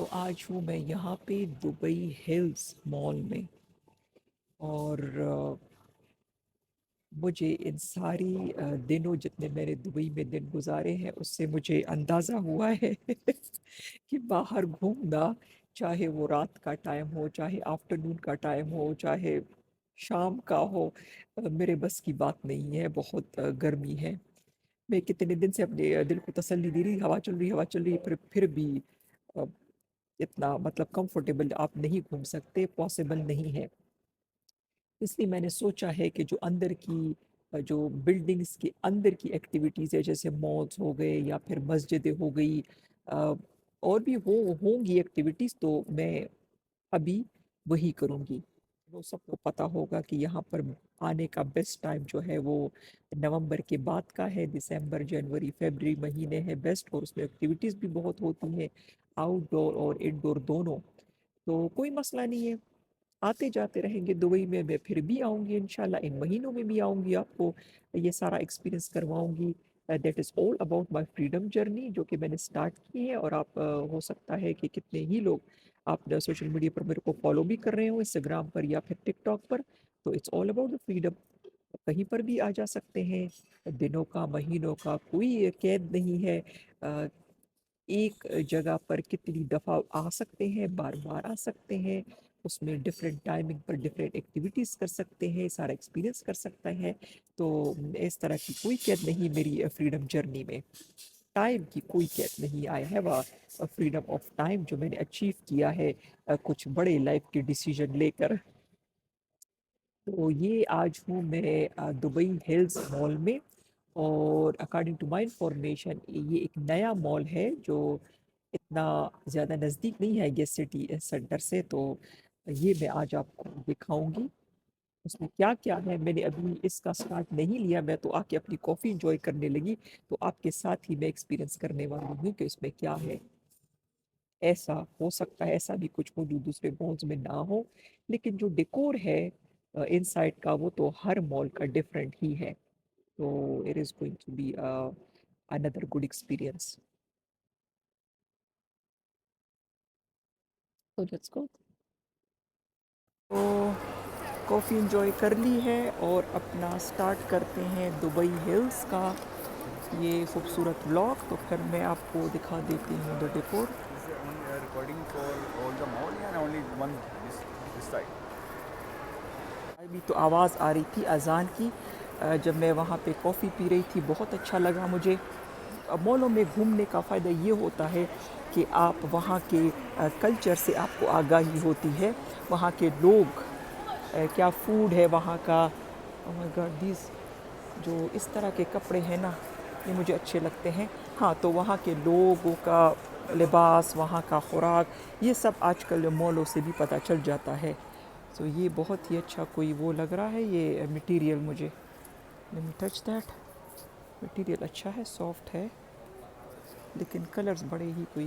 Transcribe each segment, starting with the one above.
तो आज हूँ मैं यहाँ पे दुबई हिल्स मॉल में। और मुझे इन सारी दिनों जितने मैंने दुबई में दिन गुजारे हैं उससे मुझे अंदाज़ा हुआ है कि बाहर घूमना, चाहे वो रात का टाइम हो, चाहे आफ्टरनून का टाइम हो, चाहे शाम का हो, मेरे बस की बात नहीं है। बहुत गर्मी है। मैं कितने दिन से अपने दिल को तसल्ली दे रही, हवा चल रही, हवा चल रही, फिर भी अ, इतना मतलब कंफर्टेबल आप नहीं घूम सकते, पॉसिबल नहीं है। इसलिए मैंने सोचा है कि जो अंदर की जो बिल्डिंग्स के अंदर की एक्टिविटीज़ है, जैसे मॉल्स हो गए या फिर मस्जिदें हो गई, अ, और भी होंगी एक्टिविटीज़, तो मैं अभी वही करूँगी। वो सबको पता होगा कि यहाँ पर आने का बेस्ट टाइम जो है वो नवंबर के बाद का है। दिसंबर, जनवरी, फरवरी महीने हैं बेस्ट, और उसमें एक्टिविटीज़ भी बहुत होती हैं, आउटडोर और इनडोर दोनों। तो कोई मसला नहीं है, आते जाते रहेंगे दुबई में। मैं फिर भी आऊँगी इंशाल्लाह, इन महीनों में भी आऊँगी, आपको ये सारा एक्सपीरियंस करवाऊँगी। That is all about my freedom journey जो कि मैंने स्टार्ट की है। और आप हो सकता है कि कितने ही लोग आप सोशल मीडिया पर मेरे को फॉलो भी कर रहे हो, इंस्टाग्राम पर या फिर टिकटॉक पर। तो it's all about the freedom. कहीं पर भी आ जा सकते हैं, दिनों का, महीनों का कोई कैद नहीं है। अ, एक जगह पर कितनी दफ़ा आ सकते हैं, बार-बार आ सकते हैं, उसमें डिफरेंट टाइमिंग पर डिफरेंट एक्टिविटीज़ कर सकते हैं, सारा एक्सपीरियंस कर सकते हैं। तो इस तरह की कोई कैद नहीं मेरी फ्रीडम जर्नी में। टाइम की कोई कैद नहीं। I have a freedom of time जो मैंने अचीव किया है कुछ बड़े लाइफ के डिसीजन लेकर। तो ये आज हूँ मैं दुबई हिल्स मॉल में। और अकॉर्डिंग टू माय इंफॉर्मेशन ये एक नया मॉल है जो इतना ज़्यादा नज़दीक नहीं है ये सिटी सेंटर से। तो ये मैं आज आपको दिखाऊंगी उसमें क्या क्या है। मैंने अभी इसका स्टार्ट नहीं लिया, मैं तो आके अपनी कॉफ़ी इंजॉय करने लगी। तो आपके साथ ही मैं एक्सपीरियंस करने वाली हूँ कि उसमें क्या है। ऐसा हो सकता है ऐसा भी कुछ हो जो दूसरे मॉल्स में ना हो, लेकिन जो डेकोर है इनसाइड का वो तो हर मॉल का डिफरेंट ही है। तो it is going to be another good experience. तो लेट्स गो। तो कॉफ़ी इंजॉय कर ली है और अपना स्टार्ट करते हैं दुबई हिल्स का ये खूबसूरत व्लॉग। तो फिर मैं आपको दिखा देती हूँ the decor. Is there only a recording for all the mall and only one this side? अभी तो आवाज़ आ रही थी अजान की जब मैं वहाँ पे कॉफ़ी पी रही थी, बहुत अच्छा लगा मुझे। मॉलों में घूमने का फ़ायदा ये होता है कि आप वहाँ के कल्चर से आपको आगाही होती है, वहाँ के लोग, क्या फूड है वहाँ का। ओह माय गॉड, दीज जो इस तरह के कपड़े हैं ना, ये मुझे अच्छे लगते हैं। हाँ, तो वहाँ के लोगों का लिबास, वहाँ का खुराक, ये सब आजकल मॉलों से भी पता चल जाता है। तो ये बहुत ही अच्छा कोई वो लग रहा है ये मटेरियल मुझे। Let me touch that. Material अच्छा है, सॉफ्ट है, लेकिन कलर्स बड़े ही कोई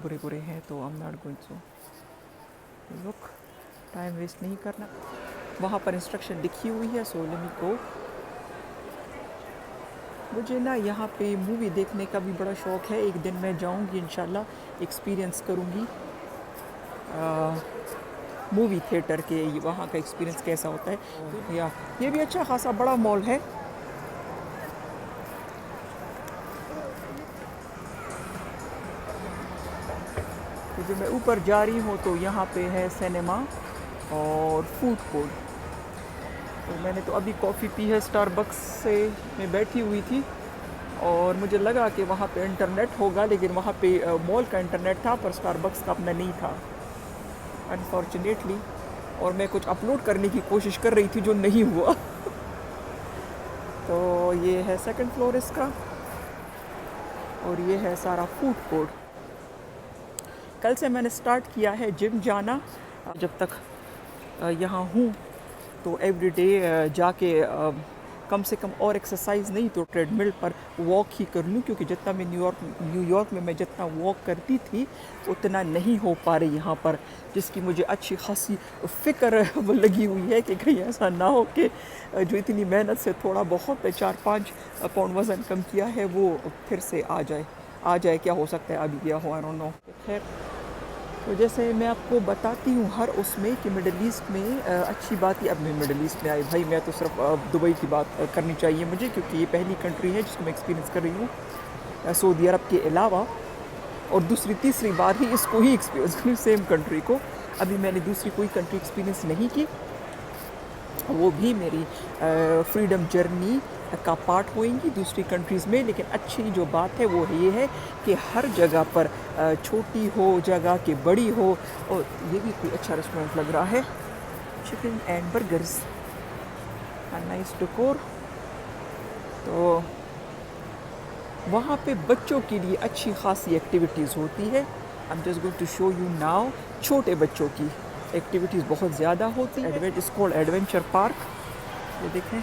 बुरे बुरे हैं। तो I am not going to look, time waste नहीं करना। वहाँ पर इंस्ट्रक्शन लिखी हुई है, सो लेट मी गो। मुझे ना यहाँ पे मूवी देखने का भी बड़ा शौक़ है। एक दिन मैं जाऊँगी इंशाल्लाह, एक्सपीरियंस करूँगी मूवी थिएटर के, वहाँ का एक्सपीरियंस कैसा होता है। या ये भी अच्छा खासा बड़ा मॉल है। तो जब मैं ऊपर जा रही हूँ तो यहाँ पे है सिनेमा और फूड कोर्ट। तो मैंने तो अभी कॉफ़ी पी है स्टारबक्स से, मैं बैठी हुई थी और मुझे लगा कि वहाँ पे इंटरनेट होगा, लेकिन वहाँ पे मॉल का इंटरनेट था पर स्टारबक्स का अपना नहीं था अनफॉर्चुनेटली। और मैं कुछ अपलोड करने की कोशिश कर रही थी जो नहीं हुआ। तो ये है सेकंड फ्लोर इसका, और ये है सारा फूड कोर्ट। कल से मैंने स्टार्ट किया है जिम जाना। जब तक यहाँ हूँ तो एवरीडे जाके कम से कम और एक्सरसाइज नहीं तो ट्रेडमिल पर वॉक ही कर लूँ, क्योंकि जितना मैं न्यूयॉर्क में मैं जितना वॉक करती थी उतना नहीं हो पा रही यहाँ पर, जिसकी मुझे अच्छी खासी फ़िक्र लगी हुई है कि कहीं ऐसा ना हो कि जो इतनी मेहनत से थोड़ा बहुत 4-5 पाउंड वज़न कम किया है वो फिर से आ जाए। क्या हो सकता है, अभी गया हो, आई डोंट नो। खैर, तो जैसे मैं आपको बताती हूँ हर उसमें कि मिडल ईस्ट में अच्छी बात है। अब मैं मिडल ईस्ट में आई भाई, मैं तो सिर्फ दुबई की बात करनी चाहिए मुझे, क्योंकि ये पहली कंट्री है जिसको मैं एक्सपीरियंस कर रही हूँ सऊदी अरब के अलावा। और दूसरी तीसरी बार ही इसको ही एक्सपीरियंस करूँ, सेम कंट्री को। अभी मैंने दूसरी कोई कंट्री एक्सपीरियंस नहीं की, वो भी मेरी फ्रीडम जर्नी का पार्ट होएंगी दूसरी कंट्रीज़ में। लेकिन अच्छी जो बात है वो ये है कि हर जगह पर छोटी हो जगह कि बड़ी हो। और ये भी कोई अच्छा रेस्टोरेंट लग रहा है, chicken and burgers, nice decor. तो वहाँ पे बच्चों के लिए अच्छी खासी एक्टिविटीज़ होती है। I am just going to show you now. छोटे बच्चों की एक्टिविटीज़ बहुत ज़्यादा होती है। इट्स कॉल्ड एडवेंचर पार्क, ये देखें।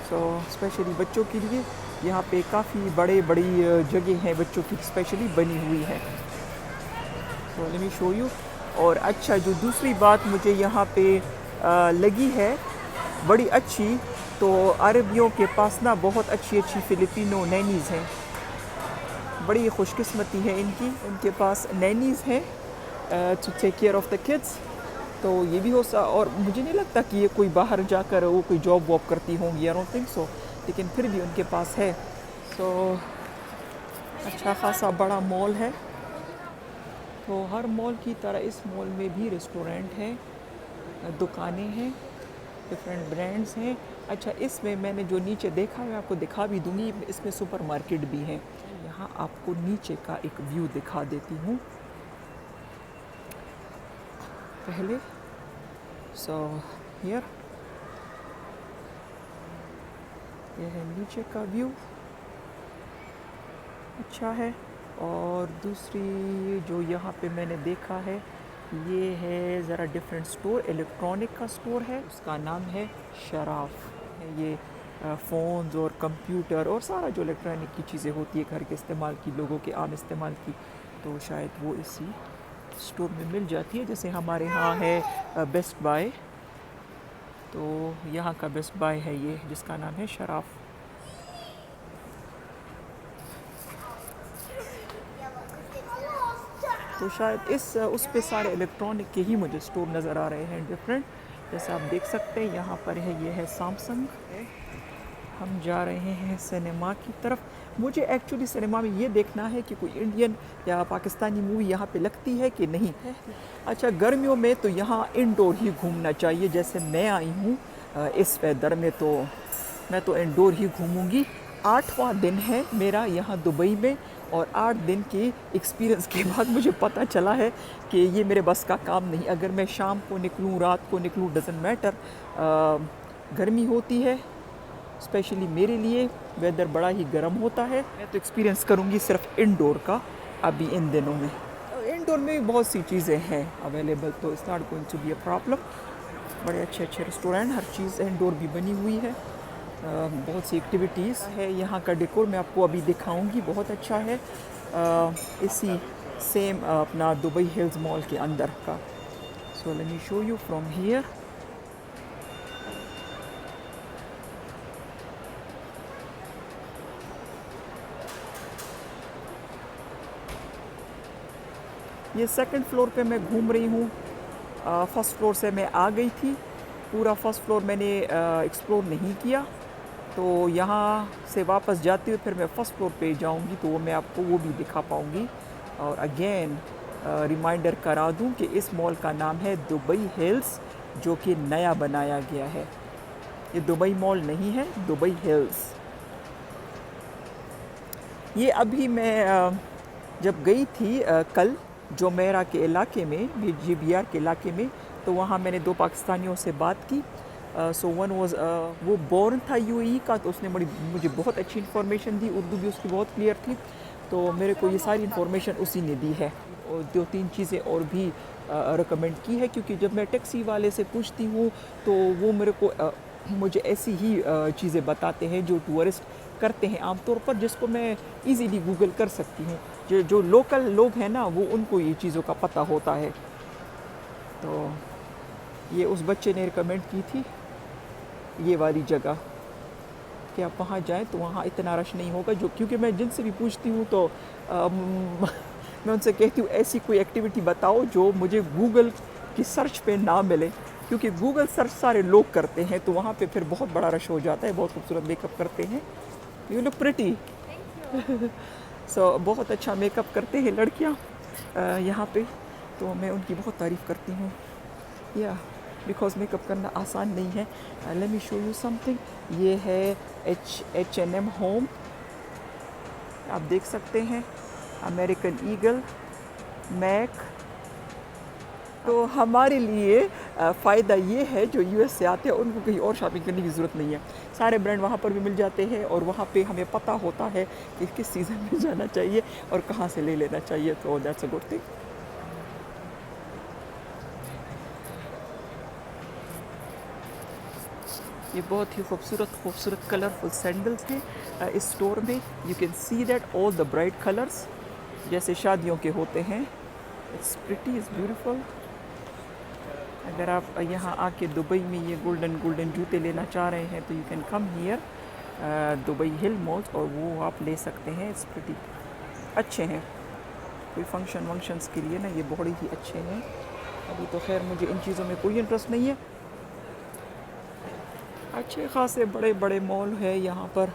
सो स्पेशली बच्चों के लिए यहाँ पे काफ़ी बड़ी जगह हैं बच्चों की स्पेशली बनी हुई है। So let me show you. और अच्छा, जो दूसरी बात मुझे यहाँ पे लगी है बड़ी अच्छी, तो अरबियों के पास ना बहुत अच्छी अच्छी फ़िलिपिनो नैनीज़ हैं। बड़ी खुशकिस्मती है इनकी, उनके पास नैनीज़ हैं to take care of the kids. तो ये भी और मुझे नहीं लगता कि ये कोई बाहर जाकर वो कोई जॉब वॉब करती होंगी, आई डोंट थिंक सो, लेकिन फिर भी उनके पास है। सो अच्छा खासा बड़ा मॉल है। तो हर मॉल की तरह इस मॉल में भी रेस्टोरेंट हैं, दुकानें हैं, डिफरेंट ब्रांड्स हैं। अच्छा, इसमें मैंने जो नीचे देखा मैं आपको दिखा भी दूंगी, इसमें सुपरमार्केट भी है। यहाँ आपको नीचे का एक व्यू दिखा देती हूँ पहले। सो हियर, ये है नीचे का व्यू, अच्छा है। और दूसरी जो यहाँ पे मैंने देखा है, ये है ज़रा डिफरेंट स्टोर, इलेक्ट्रॉनिक का स्टोर है, उसका नाम है शराफ। ये फ़ोन्स और कंप्यूटर और सारा जो इलेक्ट्रॉनिक की चीज़ें होती है घर के इस्तेमाल की, लोगों के आम इस्तेमाल की, तो शायद वो इसी स्टोर में मिल जाती है। जैसे हमारे यहाँ है बेस्ट बाय, तो यहाँ का बेस्ट बाय है ये, जिसका नाम है शराफ। तो शायद इस उस पे सारे इलेक्ट्रॉनिक के ही मुझे स्टोर नज़र आ रहे हैं डिफरेंट। जैसे आप देख सकते हैं यहाँ पर है, ये है सैमसंग। हम जा रहे हैं सिनेमा की तरफ। मुझे एक्चुअली सिनेमा में ये देखना है कि कोई इंडियन या पाकिस्तानी मूवी यहाँ पे लगती है कि नहीं है। अच्छा, गर्मियों में तो यहाँ इंडोर ही घूमना चाहिए। जैसे मैं आई हूँ इस वेदर में, तो मैं तो इंडोर ही घूमूंगी। 8वां दिन है मेरा यहाँ दुबई में, और 8 दिन के एक्सपीरियंस के बाद मुझे पता चला है कि ये मेरे बस का काम नहीं। अगर मैं शाम को निकलूँ, रात को निकलूँ, डज़न्ट मैटर। गर्मी होती है स्पेशली मेरे लिए, वेदर बड़ा ही गर्म होता है। मैं तो एक्सपीरियंस करूँगी सिर्फ इंडोर का अभी इन दिनों में। इंडोर में भी बहुत सी चीज़ें हैं अवेलेबल, तो it's not going to be a problem. बड़े अच्छे अच्छे रेस्टोरेंट, हर चीज़ इंडोर भी बनी हुई है। बहुत सी एक्टिविटीज़ है। यहाँ का डेकोर मैं आपको अभी दिखाऊंगी, बहुत अच्छा है। इसी सेम अपना दुबई हिल्स मॉल के अंदर का। So let me show you from here. ये सेकंड फ्लोर पे मैं घूम रही हूँ। फर्स्ट फ्लोर से मैं आ गई थी, पूरा फर्स्ट फ्लोर मैंने एक्सप्लोर नहीं किया। तो यहाँ से वापस जाते हुए फिर मैं फ़र्स्ट फ्लोर पे जाऊँगी, तो वो मैं आपको वो भी दिखा पाऊँगी। और अगेन रिमाइंडर करा दूँ कि इस मॉल का नाम है दुबई हिल्स, जो कि नया बनाया गया है। ये दुबई मॉल नहीं है, दुबई हिल्स। ये अभी मैं जब गई थी कल जुमेरा के इलाके में, GBR के इलाके में, तो वहाँ मैंने 2 पाकिस्तानियों से बात की। सो वन वॉज वो बोर्न था UAE का, तो उसने मुझे बहुत अच्छी इन्फॉर्मेशन दी, उर्दू भी उसकी बहुत क्लियर थी। तो मेरे को ये सारी इन्फॉर्मेशन उसी ने दी है, और 2-3 चीज़ें और भी रिकमेंड की है। क्योंकि जब मैं टैक्सी वाले से पूछती हूँ तो वो मेरे को मुझे ऐसी ही चीज़ें बताते हैं जो टूरिस्ट करते हैं आमतौर पर, जिसको मैं इजीली गूगल कर सकती हूँ। जो लोकल लोग हैं ना, वो उनको ये चीज़ों का पता होता है। तो ये उस बच्चे ने रिकमेंड की थी ये वाली जगह कि आप वहाँ जाएं, तो वहाँ इतना रश नहीं होगा। जो क्योंकि मैं जिनसे भी पूछती हूँ तो मैं उनसे कहती हूँ ऐसी कोई एक्टिविटी बताओ जो मुझे गूगल की सर्च पे ना मिले, क्योंकि गूगल सर्च सारे लोग करते हैं तो वहाँ पे फिर बहुत बड़ा रश हो जाता है, बहुत खूबसूरत मेकअप करते हैं। You look pretty. सो बहुत अच्छा मेकअप करते हैं लड़कियाँ यहाँ पे, तो मैं उनकी बहुत तारीफ़ करती हूँ। या बिकॉज मेकअप करना आसान नहीं है। Let me show you something. ये है H&M होम, आप देख सकते हैं, अमेरिकन ईगल, मैक। तो हमारे लिए फ़ायदा ये है जो यूएस से आते हैं उनको कहीं और शॉपिंग करने की ज़रूरत नहीं है, सारे ब्रांड वहाँ पर भी मिल जाते हैं और वहाँ पे हमें पता होता है कि किस सीज़न में जाना चाहिए और कहाँ से ले लेना चाहिए, तो दैट्स अ गुड थिंग। ये बहुत ही खूबसूरत कलरफुल सैंडल्स हैं इस स्टोर में। You can see that all the bright colours जैसे शादियों के होते हैं। It's pretty, is beautiful. अगर आप यहाँ आके दुबई में ये गोल्डन जूते लेना चाह रहे हैं तो you can come here Dubai hill mall और वो आप ले सकते हैं। इट्स प्रिटी अच्छे हैं, कोई फंक्शंस के लिए ना ये बहुत ही अच्छे हैं। अभी तो खैर मुझे इन चीज़ों में कोई इंटरेस्ट नहीं है। अच्छे खासे बड़े मॉल है यहाँ पर।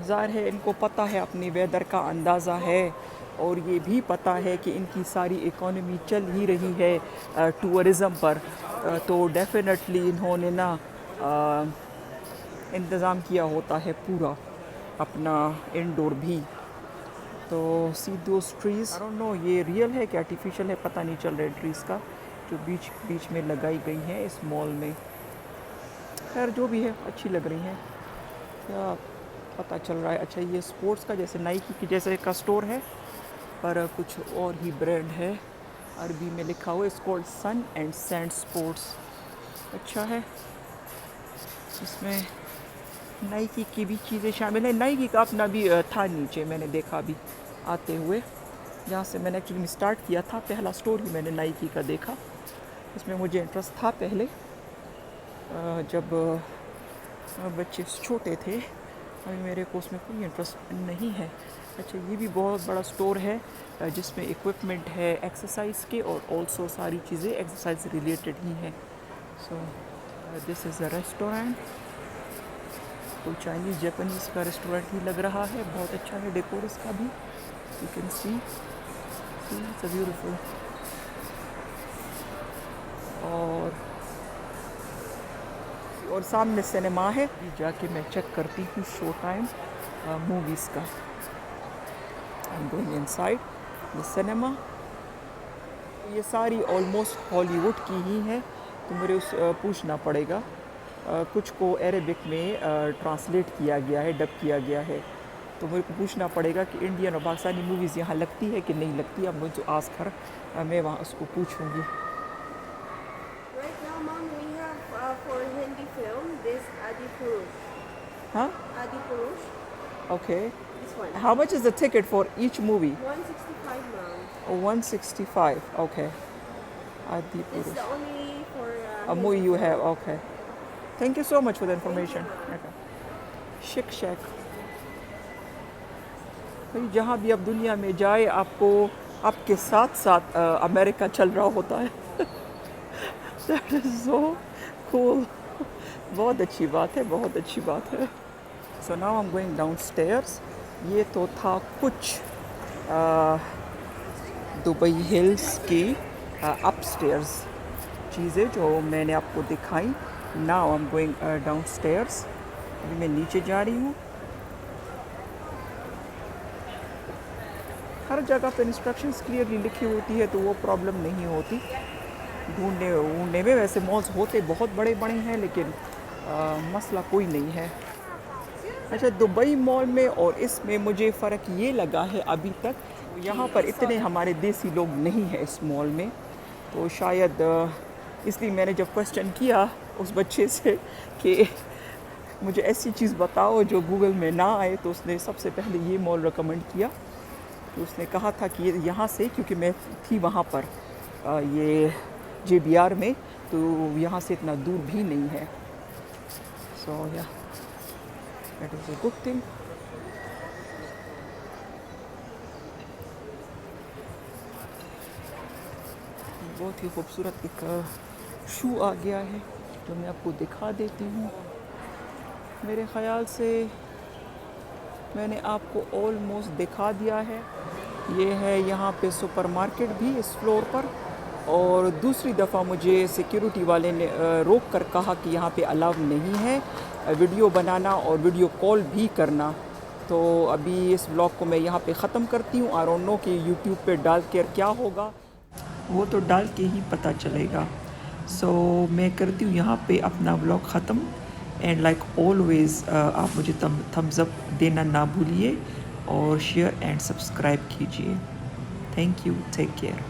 ज़ाहिर है इनको पता है, अपनी वेदर का अंदाज़ा है और ये भी पता है कि इनकी सारी इकोनॉमी चल ही रही है टूरिज़म पर। तो डेफिनेटली इन्होंने ना इंतज़ाम किया होता है पूरा अपना इंडोर भी। तो सी दोस ट्रीज़, आई डोंट नो ये रियल है कि आर्टिफिशियल है, पता नहीं चल रहा है ट्रीज़ का, जो बीच में लगाई गई हैं इस मॉल में। खैर जो भी है अच्छी लग रही हैं, क्या पता चल रहा है। अच्छा ये स्पोर्ट्स का, जैसे नाइकी की जैसे का स्टोर है पर कुछ और ही ब्रांड है, अरबी में लिखा हुआ है, it's called sun and sand sports. अच्छा है, इसमें नाइकी की भी चीज़ें शामिल है। नाइकी का अपना भी था नीचे, मैंने देखा अभी आते हुए, जहाँ से मैंने एक्चुअली स्टार्ट किया था, पहला स्टोर ही मैंने नाइकी का देखा। इसमें मुझे इंटरेस्ट था पहले जब बच्चे छोटे थे, अभी मेरे को उसमें कोई इंटरेस्ट नहीं है। अच्छा ये भी बहुत बड़ा स्टोर है जिसमें इक्विपमेंट है एक्सरसाइज के और ऑल्सो सारी चीज़ें एक्सरसाइज रिलेटेड ही हैं। So this is a restaurant, कोई चाइनीज़ जापानीज़ का रेस्टोरेंट ही लग रहा है। बहुत अच्छा है डेकोर इसका भी, you can see it's beautiful. और सामने सिनेमा है, जाके मैं चेक करती हूँ शो टाइम मूवीज़ का। I am going inside the cinema. ये सारी ऑलमोस्ट हॉलीवुड की ही है, तो मुझे पूछना पड़ेगा। कुछ को अरेबिक में ट्रांसलेट किया गया है, डब किया गया है, तो मेरे को पूछना पड़ेगा कि इंडियन और पाकिस्तानी मूवीज़ यहाँ लगती है कि नहीं लगती। अब मुझे आज कर मैं वहाँ उसको पूछूँगी। Right now, Mom, we have for Hindi film this Adi Purush. हाँ, Adi Purush, okay. this one. How much is the ticket for each movie? 165, Mom. 165, okay. Adi This is Purush. the only for A movie Hindi you film. have, okay. Thank you so much for the information. Okay. Chic Shack. भाई जहाँ भी आप दुनिया में जाए, आपको आपके साथ साथ अमेरिका चल रहा होता है। That is so cool. बहुत अच्छी बात है, बहुत अच्छी बात है। So now I'm going downstairs. ये तो था कुछ दुबई हिल्स की अपस्टेयर्स चीज़ें जो मैंने आपको दिखाई। Now I am going downstairs, अभी मैं नीचे जा रही हूँ। हर जगह पर इंस्ट्रक्शंस क्लियरली लिखी होती है तो वो प्रॉब्लम नहीं होती ढूंढने में। वैसे मॉल्स होते बहुत बड़े हैं लेकिन मसला कोई नहीं है। अच्छा दुबई मॉल में और इसमें मुझे फ़र्क ये लगा है अभी तक, यहाँ पर इतने हमारे देसी लोग नहीं हैं इस मॉल में, तो शायद इसलिए मैंने जब क्वेश्चन किया उस बच्चे से कि मुझे ऐसी चीज़ बताओ जो गूगल में ना आए, तो उसने सबसे पहले ये मॉल रिकमेंड किया। तो उसने कहा था कि यहाँ से, क्योंकि मैं थी वहाँ पर ये JBR में, तो यहाँ से इतना दूर भी नहीं है। सो या that is a good thing. बहुत ही खूबसूरत एक शू आ गया है जो मैं आपको दिखा देती हूँ। मेरे ख़याल से मैंने आपको ऑलमोस्ट दिखा दिया है। ये है यहाँ पे सुपरमार्केट भी इस फ्लोर पर, और दूसरी दफ़ा मुझे सिक्योरिटी वाले ने रोक कर कहा कि यहाँ पे अलाउ नहीं है वीडियो बनाना और वीडियो कॉल भी करना। तो अभी इस व्लॉग को मैं यहाँ पे ख़त्म करती हूँ। आई डोंट नो कि यूट्यूब पे डाल कर क्या होगा, वो तो डाल के ही पता चलेगा। सो मैं करती हूँ यहाँ पे अपना व्लॉग ख़त्म। एंड लाइक ऑलवेज़ आप मुझे थम्स अप देना ना भूलिए और शेयर एंड सब्सक्राइब कीजिए। Thank you, take care.